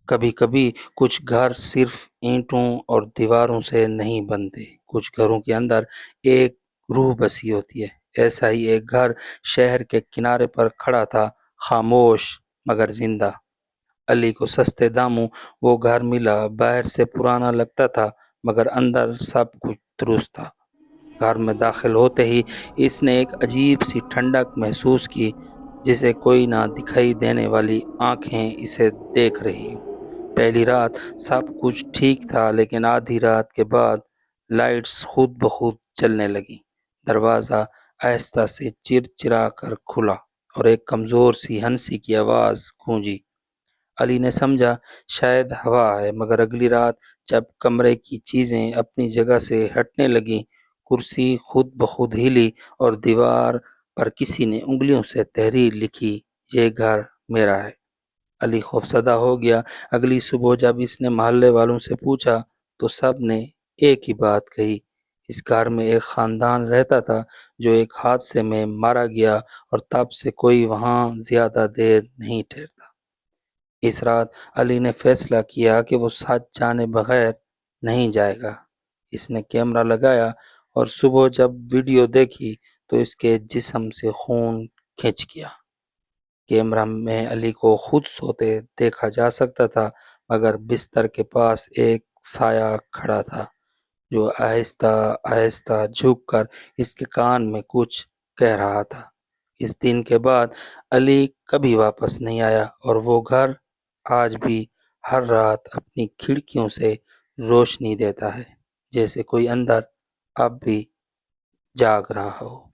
کبھی کبھی کچھ گھر صرف اینٹوں اور دیواروں سے نہیں بنتے، کچھ گھروں کے اندر ایک روح بسی ہوتی ہے۔ ایسا ہی ایک گھر شہر کے کنارے پر کھڑا تھا، خاموش مگر زندہ۔ علی کو سستے داموں وہ گھر ملا، باہر سے پرانا لگتا تھا مگر اندر سب کچھ درست تھا۔ گھر میں داخل ہوتے ہی اس نے ایک عجیب سی ٹھنڈک محسوس کی، جسے کوئی نہ دکھائی دینے والی آنکھیں اسے دیکھ رہی ہوں۔ پہلی رات سب کچھ ٹھیک تھا، لیکن آدھی رات کے بعد لائٹس خود بخود جلنے لگی، دروازہ آہستہ سے چرچرا کر کھلا اور ایک کمزور سی ہنسی کی آواز گونجی۔ علی نے سمجھا شاید ہوا ہے، مگر اگلی رات جب کمرے کی چیزیں اپنی جگہ سے ہٹنے لگیں، کرسی خود بخود ہلی اور دیوار پر کسی نے انگلیوں سے تحریر لکھی، یہ گھر میرا ہے۔ علی خوفزدہ ہو گیا۔ اگلی صبح جب اس نے محلے والوں سے پوچھا تو سب نے ایک ہی بات کہی، اس گھر میں ایک خاندان رہتا تھا جو ایک حادثے میں مارا گیا اور تب سے کوئی وہاں زیادہ دیر نہیں ٹھہرتا۔ اس رات علی نے فیصلہ کیا کہ وہ سچ جانے بغیر نہیں جائے گا۔ اس نے کیمرہ لگایا اور صبح جب ویڈیو دیکھی تو اس کے جسم سے خون کھینچ گیا۔ کیمرہ میں علی کو خود سوتے دیکھا جا سکتا تھا، مگر بستر کے پاس ایک سایہ کھڑا تھا جو آہستہ آہستہ جھک کر اس کے کان میں کچھ کہہ رہا تھا۔ اس دن کے بعد علی کبھی واپس نہیں آیا، اور وہ گھر آج بھی ہر رات اپنی کھڑکیوں سے روشنی دیتا ہے، جیسے کوئی اندر اب بھی جاگ رہا ہو۔